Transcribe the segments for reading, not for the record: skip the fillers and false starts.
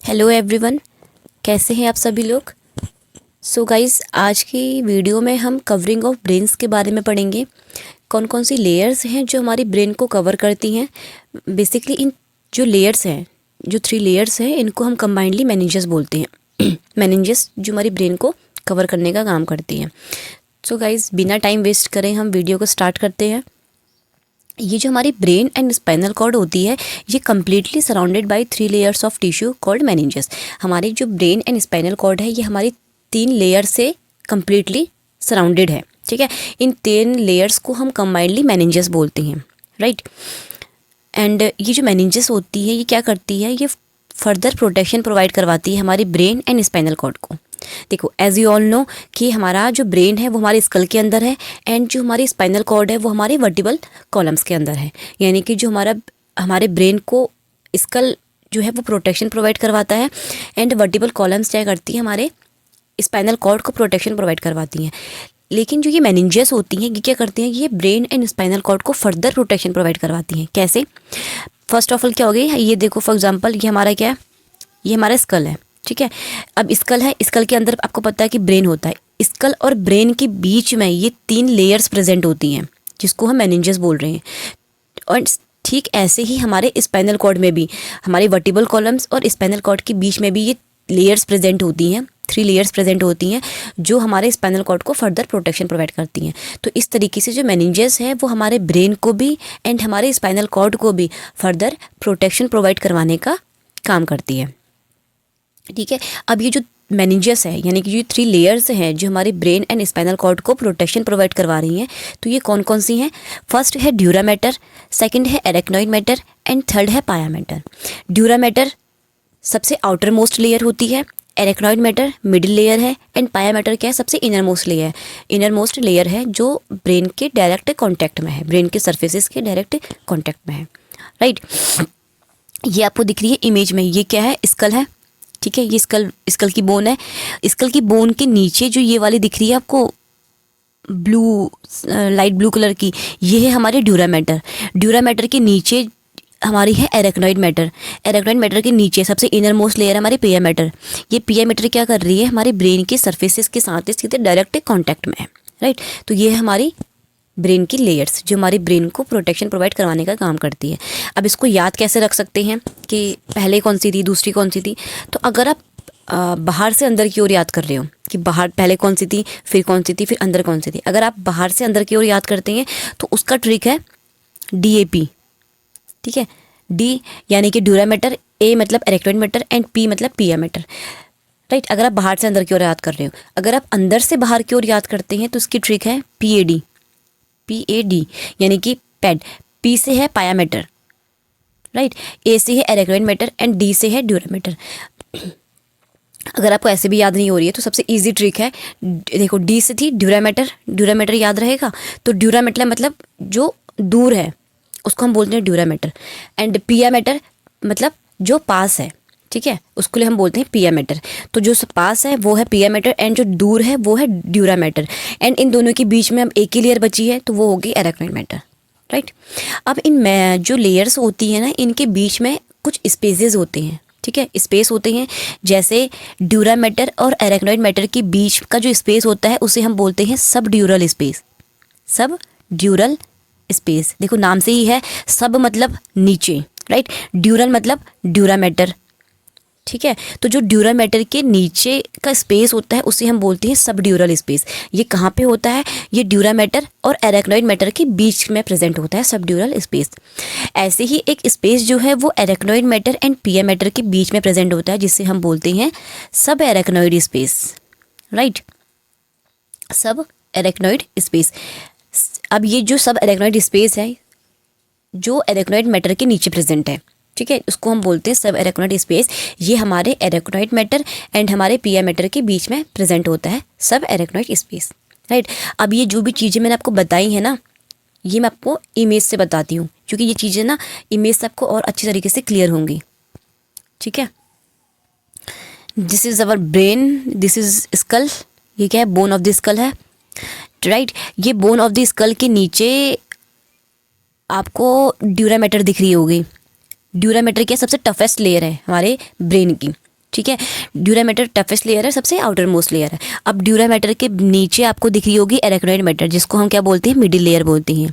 Hello everyone, कैसे हैं आप सभी लोग। सो गाइस, आज की वीडियो में हम कवरिंग ऑफ ब्रेन्स के बारे में पढ़ेंगे। कौन कौन सी लेयर्स हैं जो हमारी ब्रेन को कवर करती हैं। बेसिकली इन जो लेयर्स हैं, जो 3 लेयर्स हैं, इनको हम कंबाइंडली मेनिंजेस बोलते हैं। मेनिंजेस जो हमारी ब्रेन को कवर करने का काम करती हैं। सो गाइस, बिना टाइम वेस्ट करें हम वीडियो को स्टार्ट करते हैं। ये जो हमारी ब्रेन एंड स्पाइनल कॉर्ड होती है, ये completely surrounded by 3 layers of tissue called meninges. हमारी जो ब्रेन एंड स्पाइनल कॉर्ड है, ये हमारी 3 लेयर से कम्प्लीटली सराउंडेड है। ठीक है, इन 3 लेयर्स को हम कंबाइंडली मेनिंजेस बोलते हैं, राइट। एंड ये जो मेनिंजेस होती है, ये क्या करती है, ये फर्दर प्रोटेक्शन प्रोवाइड करवाती है हमारी ब्रेन एंड स्पाइनल कॉर्ड को। देखो, एज यू ऑल नो कि हमारा जो ब्रेन है वो हमारे स्कल के अंदर है, एंड जो हमारी स्पाइनल कॉर्ड है वो हमारे वर्टिबल कॉलम्स के अंदर है। यानी कि जो हमारे ब्रेन को स्कल जो है वो प्रोटेक्शन प्रोवाइड करवाता है, एंड वर्टिबल कॉलम्स क्या करती है, हमारे स्पाइनल कॉर्ड को प्रोटेक्शन प्रोवाइड करवाती हैं। लेकिन जो ये मेनिंजेस होती हैं, ये क्या करती हैं, ये ब्रेन एंड स्पाइनल कॉर्ड को फर्दर प्रोटेक्शन प्रोवाइड करवाती हैं। कैसे? फर्स्ट ऑफ ऑल क्या हो गई, ये देखो फॉर एग्जांपल, ये हमारा क्या है, ये हमारा स्कल है। ठीक है, अब स्कल है, स्कल के अंदर आपको पता है कि ब्रेन होता है। स्कल और ब्रेन के बीच में ये 3 लेयर्स प्रेजेंट होती हैं, जिसको हम मेनिंजेस बोल रहे हैं। और ठीक ऐसे ही हमारे स्पाइनल कॉर्ड में भी, हमारे वर्टिबल कॉलम्स और स्पाइनल कॉर्ड के बीच में भी ये लेयर्स प्रेजेंट होती हैं, 3 लेयर्स प्रेजेंट होती हैं, जो हमारे स्पाइनल कॉर्ड को फर्दर प्रोटेक्शन प्रोवाइड करती हैं। तो इस तरीके से जो मेनिंजेस है वो हमारे ब्रेन को भी एंड हमारे स्पाइनल कॉर्ड को भी फर्दर प्रोटेक्शन प्रोवाइड करवाने का काम करती है। ठीक है, अब ये जो मेनिंजेस है, यानी कि जो 3 लेयर्स हैं जो हमारे ब्रेन एंड स्पाइनल कॉर्ड को प्रोटेक्शन प्रोवाइड करवा रही हैं, तो ये कौन कौन सी हैं? फर्स्ट है ड्यूरा मैटर, सेकंड है एरेक्नॉइड मैटर, एंड थर्ड है पाया मैटर। ड्यूरा मैटर सबसे आउटर मोस्ट लेयर होती है, एरेक्नॉइड मैटर मिडिल लेयर है, एंड पाया मैटर क्या है, सबसे इनर मोस्ट लेयर है, जो ब्रेन के डायरेक्ट कॉन्टैक्ट में है, ब्रेन के सर्फेसिस के डायरेक्ट कॉन्टैक्ट में है, राइट। ये आपको दिख रही है इमेज में, ये क्या है, स्कल है। ठीक है, ये स्कल की बोन है। स्कल की बोन के नीचे जो ये वाली दिख रही है आपको, लाइट ब्लू कलर की, ये है हमारे ड्यूरा मैटर। ड्यूरा मैटर के नीचे हमारी है एरेक्नॉइड मैटर। एरेक्नॉइड मैटर के नीचे सबसे इनर मोस्ट लेयर है हमारी पिया मैटर। ये पिया मैटर क्या कर रही है, हमारे ब्रेन के सर्फेसिस के साथ सीधे डायरेक्ट कॉन्टैक्ट में है, राइट। तो ये है हमारी ब्रेन की लेयर्स, जो हमारी ब्रेन को प्रोटेक्शन प्रोवाइड करवाने का काम करती है। अब इसको याद कैसे रख सकते हैं कि पहले कौन सी थी, दूसरी कौन सी थी? तो अगर आप बाहर से अंदर की ओर याद कर रहे हो कि बाहर पहले कौन सी थी, फिर कौन सी थी, फिर अंदर कौन सी थी, अगर आप बाहर से अंदर की ओर याद करते हैं तो उसका ट्रिक है DAP। ठीक है, डी यानी कि ड्यूरा मैटर, ए मतलब एरेक्नॉइड मैटर, एंड पी मतलब पिया मैटर, राइट। अगर आप बाहर से अंदर की ओर याद कर रहे हो, अगर आप अंदर से बाहर की ओर याद करते हैं तो उसकी ट्रिक है PAD, यानी कि पैड। P से है पाया मैटर, राइट, A से है एरेक्नॉइड मैटर, एंड D से है ड्यूरा मैटर। अगर आपको ऐसे भी याद नहीं हो रही है तो सबसे इजी ट्रिक है, देखो D से थी ड्यूरा मैटर याद रहेगा, तो ड्यूरा मतलब जो दूर है उसको हम बोलते हैं ड्यूरा मैटर, एंड पिया मैटर मतलब जो पास है। ठीक है, उसको लिए हम बोलते हैं पिया मैटर। तो जो पास है वो है पिया मैटर, एंड जो दूर है वो है ड्यूरा मैटर, एंड इन दोनों के बीच में अब एक ही लेयर बची है, तो वो होगी एरेक्नॉइड मैटर, राइट। अब इन जो लेयर्स होती है ना, इनके बीच में कुछ स्पेसेस होते हैं। ठीक है, स्पेस होते हैं, जैसे ड्यूरा मैटर और एरेक्नॉइड मैटर के बीच का जो स्पेस होता है उसे हम बोलते हैं सब ड्यूरल स्पेस। देखो नाम से ही है, सब मतलब नीचे, राइट, ड्यूरल मतलब ड्यूरा मैटर। ठीक है, तो जो ड्यूरा मैटर के नीचे का स्पेस होता है उसे हम बोलते हैं सब ड्यूरल स्पेस। ये कहाँ पे होता है, ये ड्यूरा मैटर और एरेक्नॉइड मैटर के बीच में प्रेजेंट होता है सब ड्यूरल स्पेस। ऐसे ही एक स्पेस जो है वो एरेक्नॉइड मैटर एंड पिया मैटर के बीच में प्रेजेंट होता है, जिसे हम बोलते हैं सब एरेक्नॉइड स्पेस, राइट, सब एरेक्नॉइड स्पेस। अब ये जो सब एरेक्नॉइड स्पेस है, जो एरेक्नॉइड मैटर के नीचे प्रेजेंट है, ठीक है, उसको हम बोलते हैं सब एरेक्नॉइड स्पेस। ये हमारे एरेक्नॉइड मैटर एंड हमारे पिया मैटर के बीच में प्रेजेंट होता है सब एरेक्नॉइड स्पेस, राइट। अब ये जो भी चीज़ें मैंने आपको बताई हैं ना, ये मैं आपको इमेज से बताती हूँ, क्योंकि ये चीज़ें ना इमेज से आपको और अच्छी तरीके से क्लियर होंगी। ठीक है, this is our brain, this is skull, ये क्या है, बोन ऑफ द स्कल है, राइट। ये बोन ऑफ द स्कल के नीचे आपको ड्यूरा मैटर दिख रही होगी। ड्यूरा मैटर क्या सबसे टफेस्ट लेयर है हमारे ब्रेन की, ठीक है। ड्यूरा मैटर टफेस्ट लेयर है, सबसे आउटर मोस्ट लेयर है। अब ड्यूरा मैटर के नीचे आपको दिख रही होगी एराकिनोइड मैटर, जिसको हम क्या बोलते हैं, मिडिल लेयर बोलते हैं।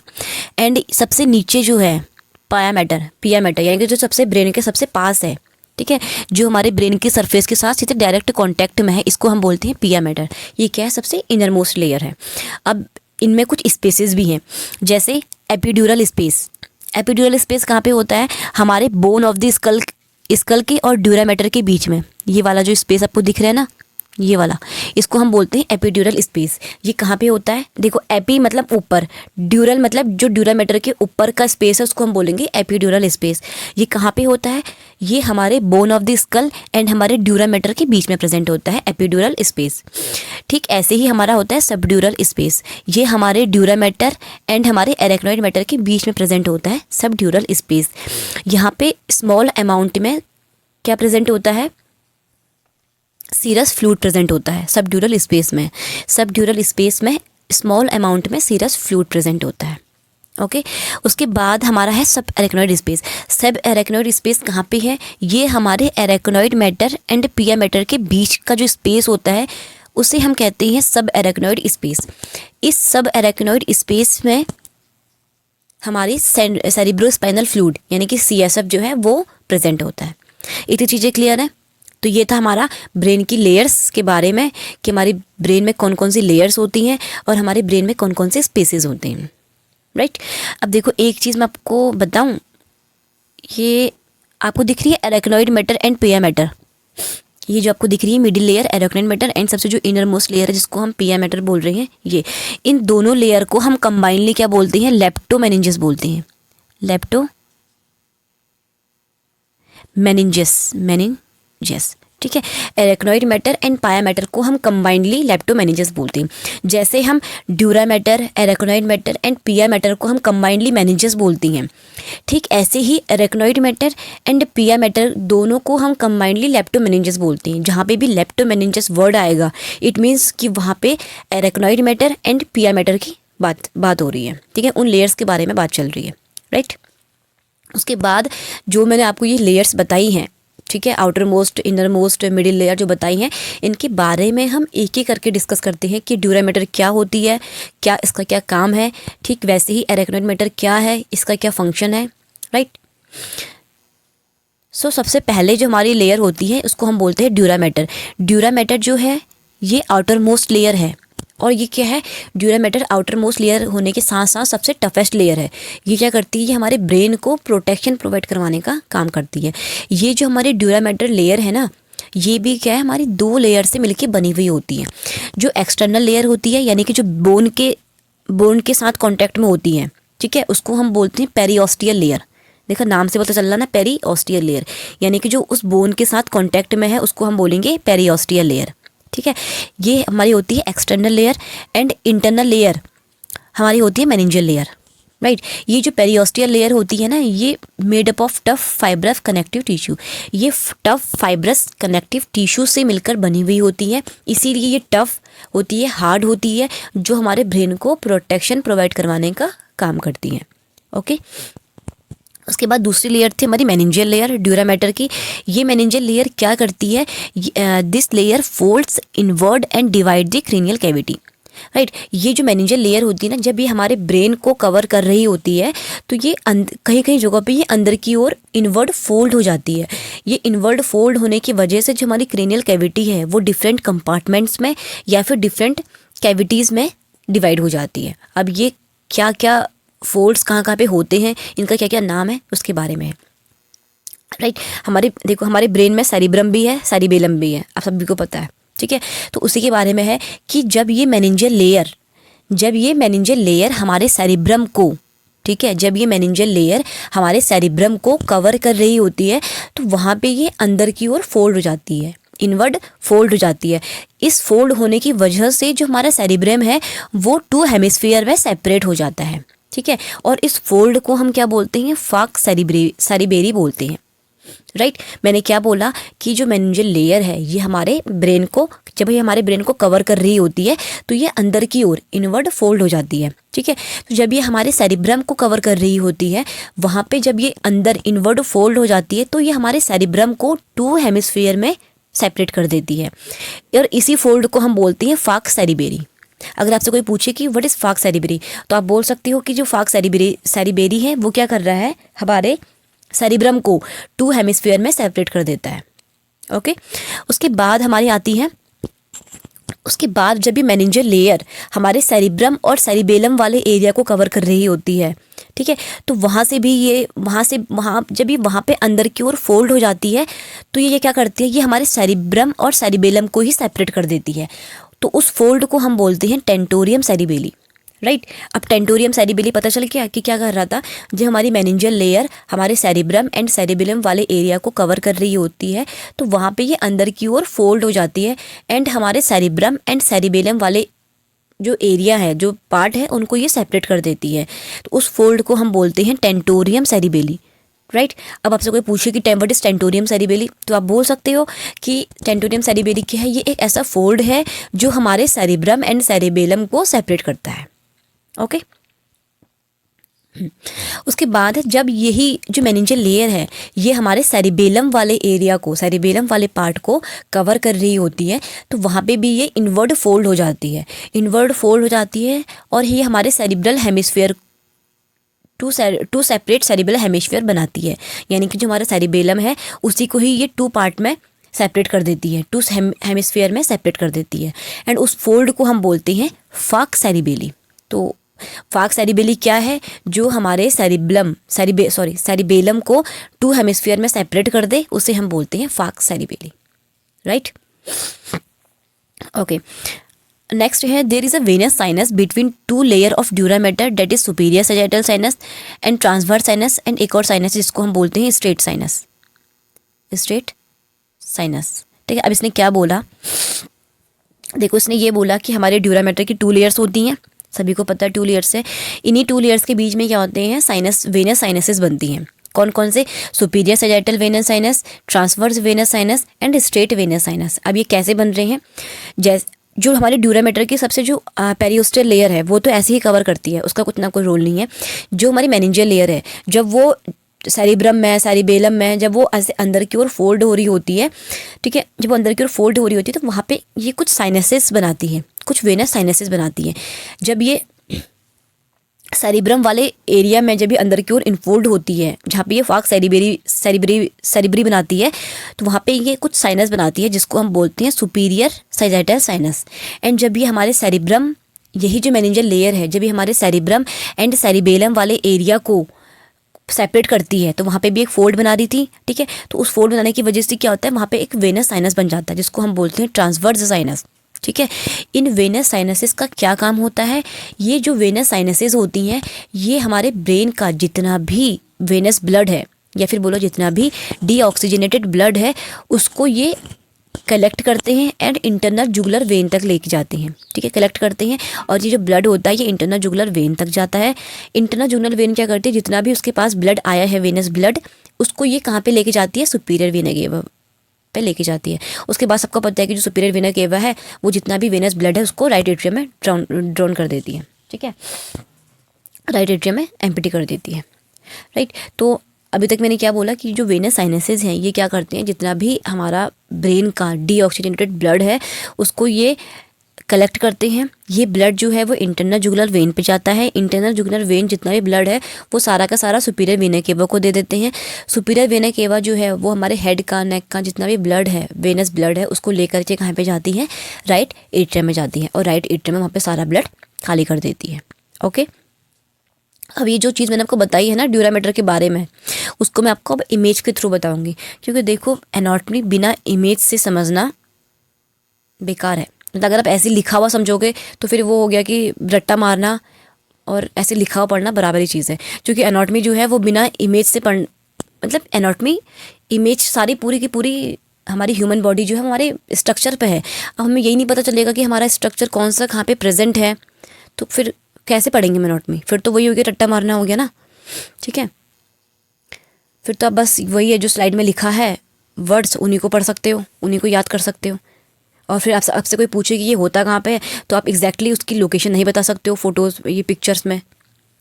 एंड सबसे नीचे जो है पाया मैटर, पिया मैटर, यानी कि जो सबसे ब्रेन के सबसे पास है, ठीक है, जो हमारे ब्रेन की सरफेस के साथ सीधे डायरेक्ट कांटेक्ट में है, इसको हम बोलते हैं पिया मैटर। ये क्या है, सबसे इनर मोस्ट लेयर है। अब इनमें कुछ स्पेसेस भी हैं, जैसे एपिड्यूरल स्पेस। एपिड्यूरल स्पेस कहाँ पे होता है, हमारे बोन ऑफ द स्कल के और ड्यूरा मैटर के बीच में। ये वाला जो स्पेस आपको दिख रहा है ना, ये वाला, इसको हम बोलते हैं एपिड्यूरल स्पेस। ये कहाँ पे होता है, देखो एपी मतलब ऊपर, ड्यूरल मतलब जो ड्यूरा मैटर के ऊपर का स्पेस है, उसको हम बोलेंगे एपिड्यूरल स्पेस। ये कहाँ पे होता है, ये हमारे bone of the school and हमारे ड्यूरा मैटर के बीच में प्रेजेंट होता है एपिड्यूरल स्पेस। ठीक ऐसे ही हमारा होता है सबड्यूरल स्पेस। ये हमारे ड्यूरा मैटर एंड हमारे एराकिनोइड मैटर के बीच में प्रेजेंट होता है सबड्यूरल स्पेस। यहाँ पे स्मॉल अमाउंट में क्या प्रेजेंट होता है, सीरस फ्लूइड प्रेजेंट होता है सबड्यूरल स्पेस में। सबड्यूरल स्पेस में स्मॉल अमाउंट में सीरस फ्लूइड प्रेजेंट होता है। ओके उसके बाद हमारा है सब एराकिनोइड स्पेस। सब एराकिनोइड स्पेस कहाँ पे है, ये हमारे एराकिनोइड मैटर एंड पिया मैटर के बीच का जो स्पेस होता है, उसे हम कहते हैं सब एराकिनोइड स्पेस। इस सब एराकिनोइड स्पेस में हमारी सेरिब्रोस्पाइनल फ्लूइड यानी कि CSF जो है वो प्रेजेंट होता है। इतनी चीज़ें क्लियर है। तो ये था हमारा ब्रेन की लेयर्स के बारे में कि हमारी ब्रेन में कौन कौन सी लेयर्स होती हैं और हमारे ब्रेन में कौन कौन से स्पेसेस होते हैं, राइट। अब देखो एक चीज़ मैं आपको बताऊं, ये आपको दिख रही है एराकिनोइड मैटर एंड पिया मैटर। ये जो आपको दिख रही है मिडिल लेयर एराकिनोइड मैटर एंड सबसे जो इनर मोस्ट लेयर है जिसको हम पिया मैटर बोल रहे हैं, ये इन दोनों लेयर को हम कंबाइनली क्या बोलते हैं, लेप्टोमेनिंजेस बोलते हैं। लेप्टोमेनिंजेस, ठीक है। एराकिनोइड मैटर एंड पाया मैटर को हम कंबाइनली लेप्टोमेनिंजेस बोलते हैं। जैसे हम ड्यूरा मैटर, एराकिनोइड मैटर एंड पिया मैटर को हम कंबाइनली मेनिंजेस बोलती हैं, ठीक ऐसे ही एराकिनोइड मैटर एंड पिया मैटर दोनों को हम कंबाइनली लेप्टोमेनिंजेस बोलते हैं। जहाँ पे भी लेप्टोमेनिंजेस वर्ड आएगा इट मीन्स कि वहाँ पे एराकिनोइड मैटर एंड पिया मैटर की बात हो रही है, ठीक है, उन लेयर्स के बारे में बात चल रही है, राइट। उसके बाद जो मैंने आपको ये लेयर्स बताई हैं, ठीक है, outer most, inner most, middle layer जो बताई हैं, इनके बारे में हम एक एक करके डिस्कस करते हैं कि ड्यूरा मैटर क्या होती है, क्या इसका क्या काम है, ठीक वैसे ही एराकिनोइड मैटर क्या है, इसका क्या फंक्शन है, राइट। सो सबसे पहले जो हमारी लेयर होती है उसको हम बोलते हैं ड्यूरा मैटर। ड्यूरा मैटर जो है ये आउटर मोस्ट लेयर है और ये क्या है, dura mater outer most layer होने के साथ साथ सबसे टफेस्ट लेयर है। ये क्या करती है, ये हमारे ब्रेन को प्रोटेक्शन प्रोवाइड करवाने का काम करती है। ये जो हमारी ड्यूरा मैटर लेयर है ना, ये भी क्या है, हमारी 2 लेयर से मिलके बनी हुई होती है। जो एक्सटर्नल लेयर होती है यानी कि जो बोन के साथ कॉन्टैक्ट में होती है, ठीक है, उसको हम बोलते हैं पेरिओस्टियल लेयर। देखो नाम से पता चल रहा ना, पेरिओस्टियल लेयर, यानी कि जो उस बोन के साथ कॉन्टैक्ट में है उसको हम बोलेंगे पेरिओस्टियल लेयर, ठीक है। ये हमारी होती है external layer and internal layer हमारी होती है मेनिंजियल लेयर, राइट। ये जो पेरिओस्टियल लेयर होती है ना, ये made up of tough fibrous connective tissue. ये टफ फाइब्रस कनेक्टिव टिश्यू से मिलकर बनी हुई होती है, इसीलिए ये टफ होती है, हार्ड होती है, जो हमारे ब्रेन को प्रोटेक्शन प्रोवाइड करवाने का काम करती है। ओके उसके बाद दूसरी लेयर थी हमारी मेनिंजियल लेयर ड्यूरा मैटर की। ये मेनिंजियल लेयर क्या करती है, this layer folds inward and divide the cranial cavity, right. ये जो मेनिंजियल लेयर होती है ना, जब ये हमारे ब्रेन को कवर कर रही होती है तो ये कहीं कहीं जगह पे ये अंदर की ओर इनवर्ड फोल्ड हो जाती है। ये इनवर्ड फोल्ड होने की वजह से जो हमारी क्रेनियल कैविटी है वो डिफरेंट कंपार्टमेंट्स में या फिर डिफरेंट कैविटीज़ में डिवाइड हो जाती है। अब ये क्या क्या फोल्ड्स कहाँ पे होते हैं, इनका क्या क्या नाम है, उसके बारे में, राइट। देखो हमारे ब्रेन में सेरिब्रम भी है, सेरिबेलम भी है, आप सभी को पता है, ठीक है। तो उसी के बारे में है कि जब ये मेनिंजियल लेयर हमारे सेरिब्रम को, ठीक है, जब ये मेनिंजियल लेयर हमारे सेरिब्रम को कवर कर रही होती है तो वहाँ पे ये अंदर की ओर फोल्ड हो जाती है, इनवर्ड फोल्ड हो जाती है। इस फोल्ड होने की वजह से जो हमारा सेरिब्रम है वो 2 हेमिस्फीयर में सेपरेट हो जाता है, ठीक है। और इस फोल्ड को हम क्या बोलते हैं, फाक सेरिबेरी बोलते हैं, राइट। मैंने क्या बोला कि जो मेनिंजियल लेयर है ये हमारे ब्रेन को, जब ये हमारे ब्रेन को कवर कर रही होती है तो ये अंदर की ओर इनवर्ड फोल्ड हो जाती है, ठीक है। तो जब ये हमारे सेरिब्रम को कवर कर रही होती है वहाँ पे जब ये अंदर इनवर्ड फोल्ड हो जाती है तो ये हमारे सेरिब्रम को 2 हेमिस्फीयर में सेपरेट कर देती है। और इसी फोल्ड को हम बोलते हैं फाक सेरिबेरी। अगर आपसे कोई पूछे कि व्हाट इज़ फाक सेरिबेरी, तो आप बोल सकते हो कि जो फाक सेरिबेरी है वो क्या कर रहा है, हमारे सेरिब्रम को 2 हेमिस्फीयर में सेपरेट कर देता है। ओके, उसके बाद हमारी आती है, उसके बाद जब ये मेनिंजियल लेयर हमारे सेरिब्रम और सेरिबेलम वाले एरिया को कवर कर रही होती है, ठीक है, तो वहाँ से भी ये वहाँ जब ये वहाँ पे अंदर की ओर फोल्ड हो जाती है, तो ये क्या करती है, ये हमारे सेरिब्रम और सेरिबेलम को ही सेपरेट कर देती है। तो उस फोल्ड को हम बोलते हैं टेंटोरियम सेरिबेली, राइट। अब टेंटोरियम सेरिबेली पता चल गया कि क्या कर रहा था, जो हमारी मेनिंजियल लेयर हमारे सेरिब्रम एंड सेरिबेलम वाले एरिया को कवर कर रही होती है, तो वहाँ पे ये अंदर की ओर फोल्ड हो जाती है एंड हमारे सेरिब्रम एंड सेरिबेलम वाले जो एरिया है, जो पार्ट है, उनको ये सेपरेट कर देती है। तो उस फोल्ड को हम बोलते हैं टेंटोरियम सेरिबेली, राइट। अब आपसे कोई पूछे कि व्हाट इज टेंटोरियम सेरिबेली, तो आप बोल सकते हो कि टेंटोरियम सेरिबेली क्या है, ये एक ऐसा फोल्ड है जो हमारे सेरिब्रम एंड सेरिबेलम को सेपरेट करता है। ओके, उसके बाद जब यही जो मेनिंजियल लेयर है ये हमारे सेरिबेलम वाले एरिया को, सेरिबेलम वाले पार्ट को कवर कर रही होती है, तो वहाँ पे भी ये इनवर्ड फोल्ड हो जाती है, इनवर्ड फोल्ड हो जाती है और ये हमारे cerebral hemisphere two separate cerebral hemisphere बनाती है। यानी कि जो हमारा सेरिबेलम है उसी को ही ये 2 पार्ट में सेपरेट कर देती है, 2 हेमिस्फीयर में सेपरेट कर देती है। एंड उस फोल्ड को हम बोलते हैं फाक सेरिबेली। तो फाक सेरिबेली क्या है, जो हमारे सेरिबेलम को 2 हेमिस्फीयर में सेपरेट कर दे, उसे हम बोलते हैं falx cerebelli, right. Okay, next है there is a venous sinus between 2 layer of dura mater, that is superior sagittal sinus and transverse sinus, and एक और साइनस जिसको हम बोलते हैं स्ट्रेट साइनस, स्ट्रेट साइनस, ठीक है। अब इसने क्या बोला, देखो इसने ये बोला कि हमारे ड्यूरा मैटर की 2 लेयर्स होती हैं, सभी को पता है 2 लेयर्स है। इन्हीं 2 लेयर्स के बीच में क्या होते हैं, साइनस, वेनस साइनसेस बनती हैं। कौन कौन से, superior sagittal Venus sinus, transverse Venus sinus and straight Venus sinus. अब ये कैसे बन रहे हैं, जैसे जो हमारे ड्यूरा मैटर की सबसे जो पेरियोस्टल लेयर है वो तो ऐसे ही कवर करती है, उसका कुछ ना कोई रोल नहीं है। जो हमारी मेनिंजियल लेयर है, जब वो सेरिब्रम में, सेरिबेलम में, जब वो ऐसे अंदर की ओर फोल्ड हो रही होती है, ठीक है, जब वो अंदर की ओर फोल्ड हो रही होती है तो वहाँ पे ये कुछ साइनसेस बनाती है, कुछ वेनस साइनसेस बनाती है। जब ये सेरिब्रम वाले एरिया में जब ये अंदर की ओर इनफोल्ड होती है, जहाँ पे ये फाक सेरिब्री बनाती है, तो वहाँ पे ये कुछ साइनस बनाती है जिसको हम बोलते हैं सुपीरियर सैजिटल साइनस। एंड जब ये हमारे सेरिब्रम, यही जो मेनिंजियल लेयर है, जब ये हमारे सेरिब्रम एंड सेरिबेलम वाले एरिया को सेपरेट करती है, तो वहाँ पे भी एक फोल्ड बना रही थी, ठीक है। तो उस फोल्ड बनाने की वजह से क्या होता है, वहाँ पे एक वेनस साइनस बन जाता है जिसको हम बोलते हैं ट्रांसवर्स साइनस, ठीक है। इन वेनस साइनसेस का क्या काम होता है, ये जो वेनस साइनसेस होती हैं ये हमारे ब्रेन का जितना भी वेनस ब्लड है, या फिर बोलो जितना भी डीऑक्सीजनेटेड ब्लड है, उसको ये कलेक्ट करते हैं एंड इंटरनल जुगुलर वेन तक लेके जाते हैं, ठीक है, कलेक्ट करते हैं। और ये जो ब्लड होता है ये इंटरनल जुगुलर वेन तक जाता है। इंटरनल जुगुलर वेन क्या करती है, जितना भी उसके पास ब्लड आया है, वेनस ब्लड, उसको ये कहाँ पे लेके जाती है, सुपीरियर वेना केवा पे लेके जाती है। उसके बाद सबको पता है कि जो सुपीरियर वेना केवा है वो जितना भी वेनस ब्लड है उसको राइट एट्रियम में ड्रॉन कर देती है, ठीक है, राइट एट्रियम में एम्प्टी कर देती है, राइट। तो अभी तक मैंने क्या बोला कि जो वेनस साइनसेस हैं ये क्या करते हैं, जितना भी हमारा ब्रेन का डीऑक्सीजनेटेड ब्लड है उसको ये कलेक्ट करते हैं। ये ब्लड जो है वो इंटरनल जुगुलर वेन पे जाता है। इंटरनल जुगुलर वेन जितना भी ब्लड है वो सारा का सारा सुपीरियर वेना केवा को दे देते हैं। सुपीरियर वेना केवा जो है वो हमारे हेड का, नेक का जितना भी ब्लड है, वेनस ब्लड है, उसको लेकर के कहाँ पे जाती है, राइट एट्रियम में जाती है, और राइट एट्रियम में वहाँ पे सारा ब्लड खाली कर देती है। ओके, अब ये जो चीज़ मैंने आपको बताई है ना ड्यूरा मैटर के बारे में, उसको मैं आपको अब इमेज के थ्रू बताऊंगी, क्योंकि देखो एनाटॉमी बिना इमेज से समझना बेकार है। मतलब अगर आप ऐसे लिखा हुआ समझोगे तो फिर वो हो गया कि रट्टा मारना और ऐसे लिखा हुआ पढ़ना बराबर ही चीज़ है। क्योंकि एनाटॉमी जो है वो बिना इमेज से पढ़, मतलब एनाटॉमी इमेज सारी पूरी की पूरी हमारी ह्यूमन बॉडी जो है हमारे स्ट्रक्चर पे है। अब हमें यही नहीं पता चलेगा कि हमारा स्ट्रक्चर कौन सा कहाँ पे प्रेजेंट है, तो फिर कैसे पढ़ेंगे एनाटॉमी, फिर तो वही हो गया, रट्टा मारना हो गया ना, ठीक है। फिर तो आप बस वही है जो स्लाइड में लिखा है वर्ड्स, उन्हीं को पढ़ सकते हो, उन्हीं को याद कर सकते हो। और फिर आपसे कोई पूछे कि ये होता कहाँ पे है, तो आप एग्जैक्टली उसकी लोकेशन नहीं बता सकते हो फोटोज़, ये पिक्चर्स में,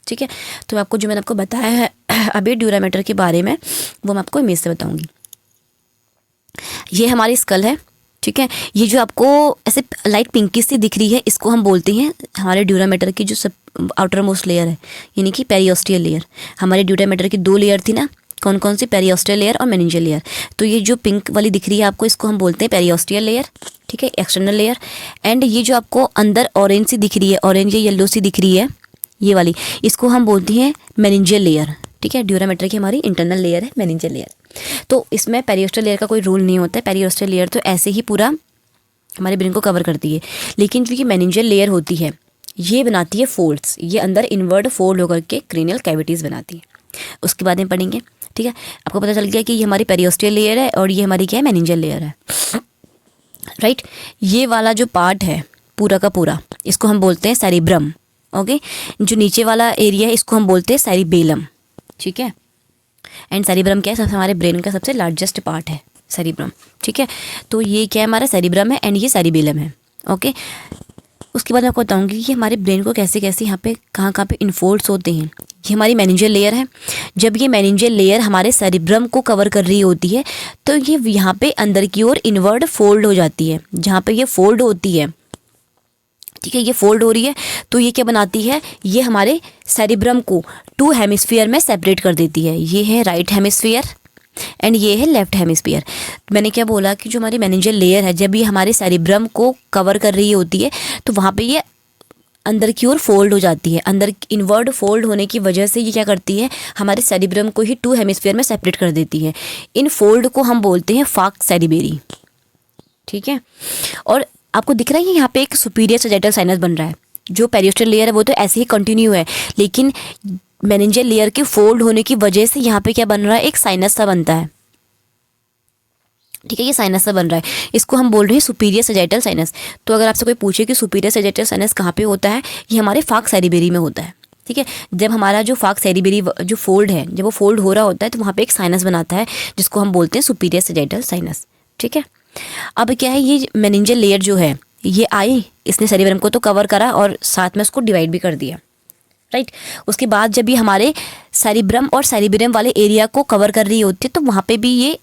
ठीक है। तो आपको जो मैंने आपको बताया है अभी ड्यूरा मैटर के बारे में, वो मैं आपको इमेज से बताऊँगी। ये हमारी स्कल है, ठीक है। ये जो आपको ऐसे लाइट पिंकी सी दिख रही है, इसको हम बोलते हैं हमारे ड्यूरा मैटर की जो सब आउटर मोस्ट लेयर है, यानी कि पेरियोस्टियल लेयर। हमारे ड्यूरा मैटर की 2 लेयर थी ना, कौन कौन सी, पेरियोस्टियल लेयर और मेनिंजियल लेयर। तो ये जो पिंक वाली दिख रही है आपको, इसको हम बोलते हैं पेरियोस्टियल लेयर, ठीक है, एक्सटर्नल लेयर। एंड ये जो आपको अंदर ऑरेंज सी दिख रही है, ऑरेंज या येलो सी दिख रही है, ये वाली, इसको हम बोलते हैं मेनिंजियल लेयर, ठीक है। ड्यूरा मैटर की हमारी इंटरनल लेयर है मेनिंजियल लेयर। तो इसमें पेरियोस्टियल लेयर का कोई रूल नहीं होता है। पेरियोस्टियल लेयर तो ऐसे ही पूरा हमारे ब्रेन को कवर करती है, लेकिन जो ये मेनिंजियल लेयर होती है, ये बनाती है फोल्ड्स। ये अंदर इनवर्ड फोल्ड होकर के क्रेनियल कैविटीज़ बनाती है। उसके बाद में पढ़ेंगे, ठीक है। आपको पता चल गया कि ये हमारी पेरियोस्टियल लेयर है और ये हमारी क्या है, मेनिंजियल लेयर है, राइट। ये वाला जो पार्ट है पूरा का पूरा, इसको हम बोलते हैं सेरिब्रम, ओके। जो नीचे वाला एरिया है, इसको हम बोलते हैं सेरिबेलम, ठीक है। एंड सेरिब्रम क्या है, सबसे हमारे ब्रेन का सबसे लार्जेस्ट पार्ट है सेरिब्रम, ठीक है। तो ये क्या है, हमारा सेरिब्रम है एंड ये सेरिबेलम है, ओके। उसके बाद मैं आपको बताऊंगी कि हमारे ब्रेन को कैसे कैसे यहाँ पे कहाँ कहाँ पे इन्फोल्ड्स होते हैं। ये हमारी मेनिंजियल लेयर है। जब ये मेनिंजियल लेयर हमारे सेरिब्रम को कवर कर रही होती है, तो ये यहाँ पे अंदर की ओर इनवर्ड फोल्ड हो जाती है। जहाँ पे ये फोल्ड होती है, ठीक है, ये फोल्ड हो रही है, तो ये क्या बनाती है, ये हमारे सेरिब्रम को 2 हेमिस्फीयर में सेपरेट कर देती है। ये है राइट हेमिस्फीयर एंड ये है लेफ्ट हेमिस्फीयर। मैंने क्या बोला कि जो हमारी मेनिंजियल लेयर है, जब ये हमारे सेरिब्रम को कवर कर रही होती है, तो वहाँ पे ये अंदर की ओर फोल्ड हो जाती है। अंदर इनवर्ड फोल्ड होने की वजह से ये क्या करती है, हमारे सेरिब्रम को ही 2 हेमिस्फीयर में सेपरेट कर देती है। इन फोल्ड को हम बोलते हैं फाक सेरिबेरी, ठीक है। और आपको दिख रहा है यहाँ पे एक सुपीरियर सैजिटल साइनस बन रहा है। जो पेरियोस्टियल लेयर है वो तो ऐसे ही कंटिन्यू है, लेकिन मेनिंजियल लेयर के फोल्ड होने की वजह से यहाँ पे क्या बन रहा है, एक साइनस सा बनता है, ठीक है। ये साइनस सा बन रहा है, इसको हम बोल रहे हैं सुपीरियर सैजिटल साइनस। तो अगर आपसे कोई पूछे कि सुपीरियर सैजिटल साइनस कहाँ पे होता है, ये हमारे फाक सेरिबेरी में होता है, ठीक है। जब हमारा जो फाक सेरिबेरी जो फोल्ड है, जब वो फोल्ड हो रहा होता है, तो वहाँ पे एक साइनस बनाता है जिसको हम बोलते हैं सुपीरियर सैजिटल साइनस, ठीक है। अब क्या है, ये मेनिंजियल लेयर जो है, ये आई, इसने सेरिब्रम को तो कवर करा और साथ में उसको डिवाइड भी कर दिया, राइट। उसके बाद जब ये हमारे सेरिब्रम और सेरिबेलम वाले एरिया को कवर कर रही होती है, तो वहाँ पे भी ये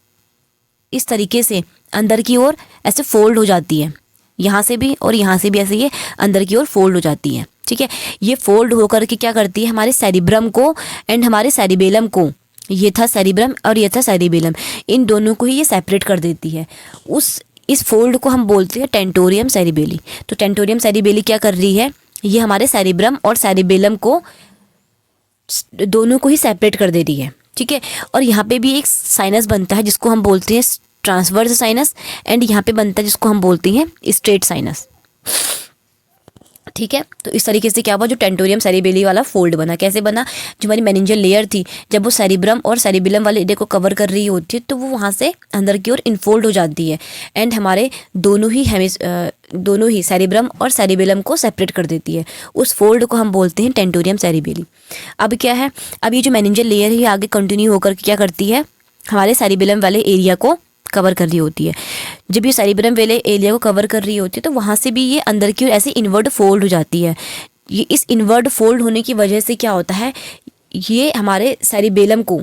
इस तरीके से अंदर की ओर ऐसे फोल्ड हो जाती है, यहाँ से भी और यहाँ से भी ऐसे ये अंदर की ओर फोल्ड हो जाती है, ठीक है। ये फोल्ड होकर के क्या करती है, हमारे सेरिब्रम को एंड हमारे सेरिबेलम को, ये था सेरिब्रम और ये था सेरिबेलम, इन दोनों को ही ये सेपरेट कर देती है। इस फोल्ड को हम बोलते हैं टेंटोरियम सेरिबेली। तो टेंटोरियम सेरिबेली क्या कर रही है, ये हमारे सेरिब्रम और सेरिबेलम को दोनों को ही सेपरेट कर दे रही है, ठीक है। और यहाँ पे भी एक साइनस बनता है जिसको हम बोलते हैं ट्रांसवर्स साइनस, एंड यहाँ पे बनता है जिसको हम बोलते हैं स्ट्रेट साइनस, ठीक है। तो इस तरीके से क्या हुआ, जो टेंटोरियम सेरिबेली वाला फोल्ड बना। कैसे बना, जो हमारी मेनिंजियल लेयर थी, जब वो सेरिब्रम और सेरिबेलम वाले एरिया को कवर कर रही होती है, तो वो वहाँ से अंदर की ओर इनफोल्ड हो जाती है एंड हमारे दोनों ही सेरिब्रम और सेरिबेलम को सेपरेट कर देती है। उस फोल्ड को हम बोलते हैं टेंटोरियम सेरिबेली। अब क्या है, अब ये जो मेनिंजियल लेयर है, आगे कंटिन्यू होकर क्या करती है, हमारे सेरिबेलम वाले एरिया को कवर कर रही होती है। जब ये सेरिब्रम वाले एरिया को कवर कर रही होती है, तो वहाँ से भी ये अंदर की ओर ऐसे इनवर्ड फोल्ड हो जाती है। ये इस इनवर्ड फोल्ड होने की वजह से क्या होता है, ये हमारे सेरिबेलम को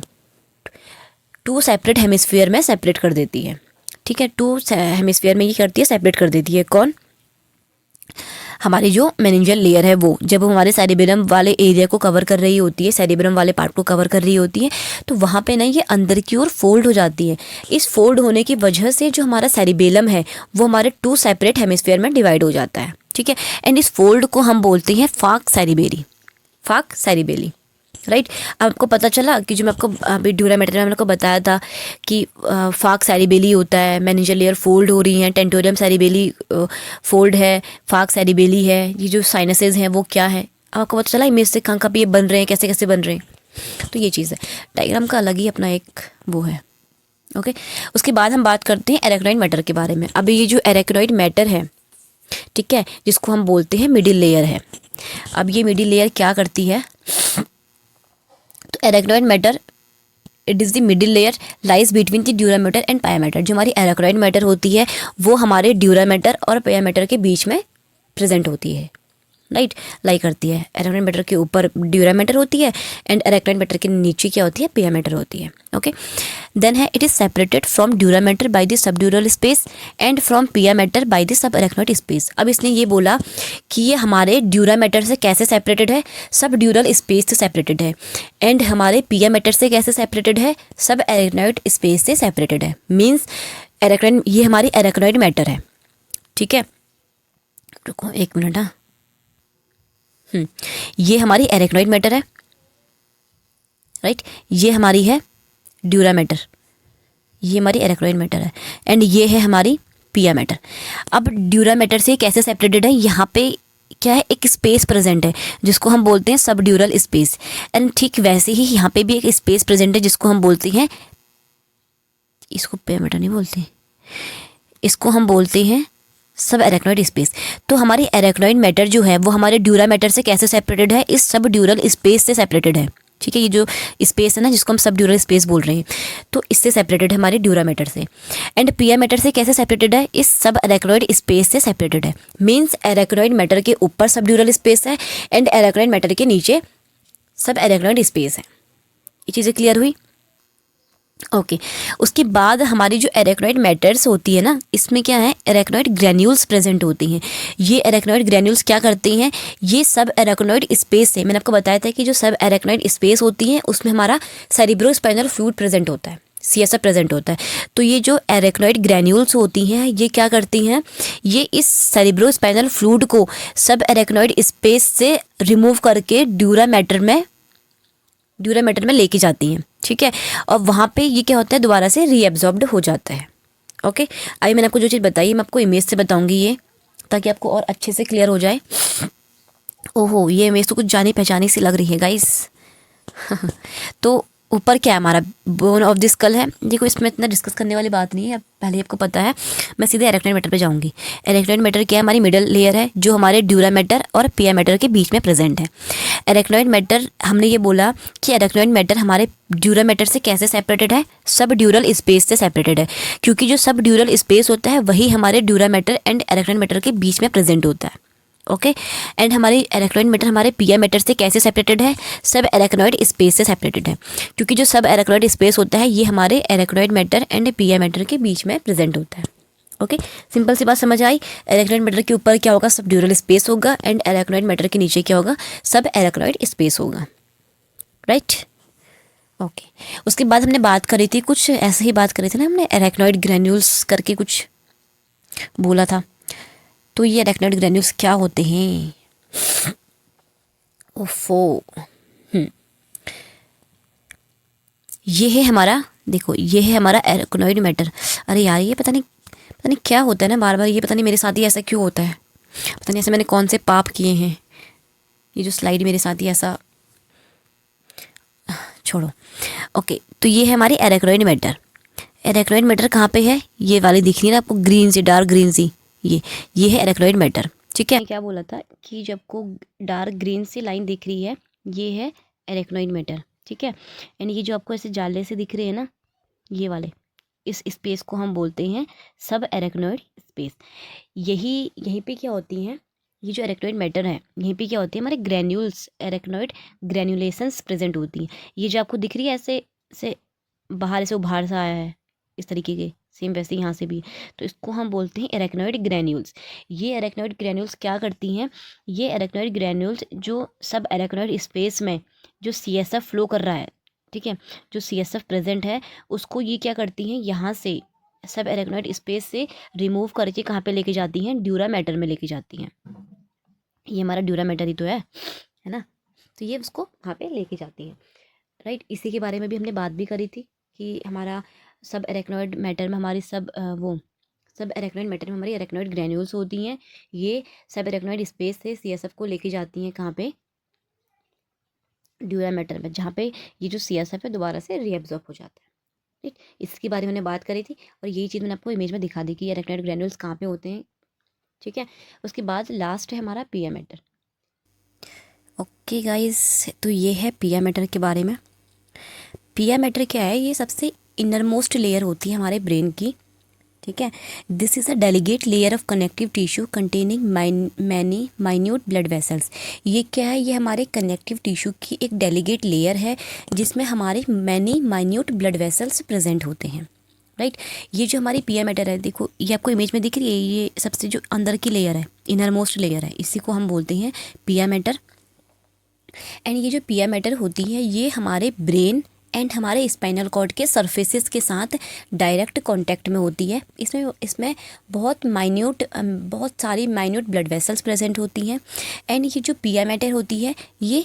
2 सेपरेट हेमिस्फीयर में सेपरेट कर देती है, ठीक है। 2 हेमिस्फीयर में ये करती है, सेपरेट कर देती है। कौन, हमारी जो मेनिंजियल लेयर है वो, जब हमारे सेरिबेलम वाले एरिया को कवर कर रही होती है, सेरिब्रम वाले पार्ट को कवर कर रही होती है, तो वहाँ पे ना ये अंदर की ओर फोल्ड हो जाती है। इस फोल्ड होने की वजह से जो हमारा सेरिबेलम है वो हमारे 2 सेपरेट हेमिस्फीयर में डिवाइड हो जाता है, ठीक है। एंड इस फोल्ड को हम बोलते हैं फाक सेरिबेली, फाक सेरिबेली, राइट। आपको पता चला कि जो मैं आपको अभी ड्यूरा मैटर में मैंने आपको बताया था कि फाक सेरिबेली होता है, मेनिंजियल लेयर फोल्ड हो रही है, टेंटोरियम सेरिबेली फोल्ड है, फाक सेरिबेली है, ये जो साइनसेस हैं वो क्या है, आपको पता चला इमेज से कहाँ कहाँ पे ये बन रहे हैं, कैसे कैसे बन रहे हैं। तो ये चीज़ है, डायग्राम का अलग ही अपना एक वो है, ओके। उसके बाद हम बात करते हैं एरेक्नोइड मैटर के बारे में। अभी ये जो एरेक्नोइड मैटर है, ठीक है, जिसको हम बोलते हैं मिडिल लेयर है। अब ये मिडिल लेयर क्या करती है, तो arachnoid matter, it is the middle layer lies between the dura mater and पाया मैटर। जो हमारी एरेक्नोइड मैटर होती है वो हमारे ड्यूरा मैटर और पाया मैटर के बीच में प्रेजेंट होती है, राइट, लाई करती है। अरेक्नॉइड मैटर के ऊपर ड्यूरा मैटर होती है एंड अरेक्नॉइड मैटर के नीचे क्या होती है, पिया मैटर होती है। ओके, देन है it is separated from dura mater by the subdural space and from pia mater by the subarachnoid space. अब इसने ये बोला कि ये हमारे ड्यूरा मैटर से कैसे सेपरेटेड है, सब ड्यूरल स्पेस से सेपरेटेड है, एंड हमारे पिया मैटर से कैसे सेपरेटेड है, सब अरेक्नॉइड स्पेस से सेपरेटेड है। मीन्स अरेक्नॉइड, ये हमारी अरेक्नॉइड मैटर है। ठीक है, रुको एक मिनट। हाँ, ये हमारी अरेक्नॉइड मैटर है, राइट, ये हमारी है ड्यूरा मैटर, ये हमारी अरेक्नॉइड मैटर है, एंड ये है हमारी पिया मैटर। अब ड्यूरा मैटर से कैसे सेपरेटेड है, यहाँ पे क्या है, एक स्पेस प्रेजेंट है जिसको हम बोलते हैं सब ड्यूरल स्पेस, एंड ठीक वैसे ही यहाँ पे भी एक स्पेस प्रेजेंट है जिसको हम बोलते हैं, इसको पिया मैटर नहीं बोलते, इसको हम बोलते हैं सब अरेक्नॉइड स्पेस। तो हमारी अरेक्नॉइड मैटर जो है वो हमारे ड्यूरा मैटर से कैसे सेपरेटेड है, इस सब ड्यूरल स्पेस से सेपरेटेड है। ठीक है, ये जो स्पेस है ना जिसको हम सब ड्यूरल स्पेस बोल रहे हैं, तो इससे सेपरेटेड है हमारे ड्यूरा मैटर से। एंड पिया मैटर से कैसे सेपरेटेड है, इस सब अरेक्नॉइड स्पेस से सेपरेटेड है। मीन्स अरेक्नॉइड मैटर के ऊपर सब ड्यूरल स्पेस है एंड अरेक्नॉइड मैटर के नीचे सब अरेक्नॉइड स्पेस है। ये चीज़ें क्लियर हुई? ओके, उसके बाद हमारी जो एरेक्नॉइड मैटर्स होती है ना, इसमें क्या है, एरेक्नॉइड ग्रैन्यूल्स प्रेजेंट होती हैं। ये एरेक्नॉइड ग्रैन्यूल्स क्या करती हैं, ये सब एरेक्नॉइड स्पेस से, मैंने आपको बताया था कि जो सब एरेक्नॉइड स्पेस होती हैं उसमें हमारा सेरिब्रोस्पाइनल फ्लूइड प्रेजेंट होता है, सीएसएफ प्रेजेंट होता है। तो ये जो एरेक्नॉइड ग्रैन्यूल्स होती हैं ये क्या करती हैं, ये इस सेरिब्रोस्पाइनल फ्लूइड को सब एरेक्नॉइड स्पेस से रिमूव करके ड्यूरा मैटर में लेके जाती हैं। ठीक है, और वहाँ पे ये क्या होता है, दोबारा से रीएब्जॉर्ब्ड हो जाता है। ओके, अभी मैंने आपको जो चीज़ बताई मैं आपको इमेज से बताऊंगी ये, ताकि आपको और अच्छे से क्लियर हो जाए। ओहो, ये इमेज तो कुछ जानी पहचानी सी लग रही है गाइस। तो ऊपर क्या है, हमारा बोन ऑफ द स्कल है। देखो, इसमें इतना डिस्कस करने वाली बात नहीं है, पहले आपको पता है। मैं सीधे एरेक्नॉइड मैटर पे जाऊंगी। एरेक्नॉइड मैटर क्या है, हमारी मिडल लेयर है जो हमारे ड्यूरा मैटर और पिया मैटर के बीच में प्रेजेंट है। एरेक्नॉइड मैटर, हमने ये बोला कि एरेक्नॉइड मैटर हमारे ड्यूरा मैटर से कैसे सेपरेटेड है, सब ड्यूरल स्पेस से सेपरेटेड है, क्योंकि जो सब ड्यूरल स्पेस होता है वही हमारे dura mater and arachnoid matter के बीच में प्रेजेंट होता है। ओके, एंड हमारी एरेक्नॉइड मैटर हमारे पिया मैटर से कैसे सेपरेटेड है, सब एरेक्नॉइड स्पेस से सेपरेटेड है, क्योंकि जो सब एरेक्नॉइड स्पेस होता है ये हमारे एरेक्नॉइड मैटर एंड पिया मैटर के बीच में प्रेजेंट होता है। ओके, सिंपल सी बात समझ आई। एरेक्नॉइड मैटर के ऊपर क्या होगा, सब ड्यूरल स्पेस होगा, एंड एरेक्नॉइड मैटर के नीचे क्या होगा, सब एरेक्नॉइड स्पेस होगा। Right, okay. उसके बाद हमने बात करी थी, कुछ ऐसे ही बात करी थी ना हमने, एरेक्नॉइड ग्रैन्यूल्स करके कुछ बोला था। तो ये एरेक्नॉइड ग्रैन्यूल्स क्या होते हैं? ओफो, ये है हमारा, देखो ये है हमारा एरेक्नॉइड मैटर। अरे यार, ये पता नहीं क्या होता है ना, बार बार ये पता नहीं मेरे साथ ही ऐसा क्यों होता है, पता नहीं ऐसे मैंने कौन से पाप किए हैं, ये जो स्लाइड मेरे साथ ही ऐसा, छोड़ो। ओके, तो ये है हमारी एरेक्नॉइड मैटर। एरेक्नॉइड मैटर कहाँ पे है, ये वाली दिख रही है ना आपको, ग्रीन सी, डार्क ग्रीन सी, ये है एरेक्नॉइड मैटर। ठीक है, क्या बोला था कि जब को डार्क ग्रीन सी लाइन दिख रही है ये है एरेक्नॉइड मैटर। ठीक है, एंड ये जो आपको ऐसे जाले से दिख रहे हैं ना, ये वाले, इस स्पेस को हम बोलते हैं सब एरेक्नॉइड स्पेस। यहीं पे क्या होती हैं, ये जो एरेक्नॉइड मैटर है यहीं पे क्या होती है, हमारे ग्रैन्यूल्स, एरेक्नॉइड ग्रैन्युलेशंस प्रेजेंट होती हैं। ये जो आपको दिख रही है ऐसे से बाहर से उभार सा आया है इस तरीके के, सेम वैसे यहाँ से भी, तो इसको हम बोलते हैं एरेक्नॉइड ग्रैन्यूल्स। ये एरेक्नॉइड ग्रैन्यूल्स क्या करती हैं, ये एरेक्नॉइड ग्रैन्यूल्स जो सब एरेक्नॉइड स्पेस में जो सीएसएफ फ्लो कर रहा है, ठीक है, जो सीएसएफ प्रेजेंट है उसको ये क्या करती हैं, यहाँ से सब एरेक्नॉइड स्पेस से रिमूव करके कहाँ पे लेके जाती हैं, ड्यूरा मैटर में लेके जाती हैं। ये हमारा ड्यूरा मैटर ही तो है ना, तो ये उसको वहाँ पे लेके जाती हैं। राइट, इसी के बारे में भी हमने बात भी करी थी कि हमारा सब एरेक्नॉइड मैटर में हमारी सब एरेक्नॉइड मैटर में हमारी एरेक्नॉइड ग्रैन्यूल्स होती हैं। ये सब एरेक्नॉइड स्पेस से सीएसएफ को लेके जाती हैं कहाँ पे, ड्यूरा मैटर में, जहाँ पे ये जो सीएसएफ है दोबारा से रीएब्जॉर्ब हो जाता है। ठीक, इसके बारे में मैंने बात करी थी और यही चीज़ मैंने आपको इमेज में दिखा दी कि एरेक्नॉइड ग्रैन्यूल्स कहाँ पे होते हैं। ठीक है, उसके बाद लास्ट है हमारा पिया मैटर। ओके गाइस, तो ये है पिया मैटर के बारे में। पिया मैटर क्या है, ये सबसे इनरमोस्ट लेयर होती है हमारे ब्रेन की। ठीक है। This is a delegate layer of connective tissue containing many minute blood vessels. ये क्या है? ये हमारे कनेक्टिव टिश्यू की एक डेलीगेट लेयर है जिसमें हमारे many minute blood vessels present होते हैं, राइट। ये जो हमारी पिया मैटर है, देखो ये आपको इमेज में दिख रही है, ये सबसे जो अंदर की लेयर है, इनर मोस्ट लेयर है, इसी को हम बोलते हैं पिया मैटर। एंड ये जो पिया मैटर होती है ये हमारे ब्रेन एंड हमारे स्पाइनल कॉर्ड के सरफेसेस के साथ डायरेक्ट कांटेक्ट में होती है। इसमें बहुत सारी माइन्यूट ब्लड वेसल्स प्रेजेंट होती हैं। एंड ये जो पिया मैटर होती है ये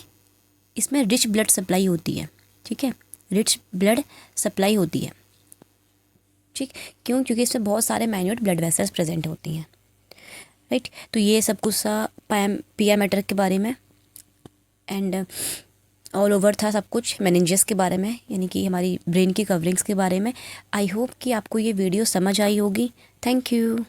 इसमें रिच ब्लड सप्लाई होती है, ठीक है, रिच ब्लड सप्लाई होती है, ठीक। क्यों? क्योंकि इसमें बहुत सारे माइन्यूट ब्लड वेसल्स प्रेजेंट होती हैं, राइट। तो ये सब कुछ सा पिया मैटर के बारे में एंड ऑल ओवर था सब कुछ मेनिंजेस के बारे में, यानी कि हमारी ब्रेन की कवरिंग्स के बारे में। आई होप कि आपको ये वीडियो समझ आई होगी। Thank you.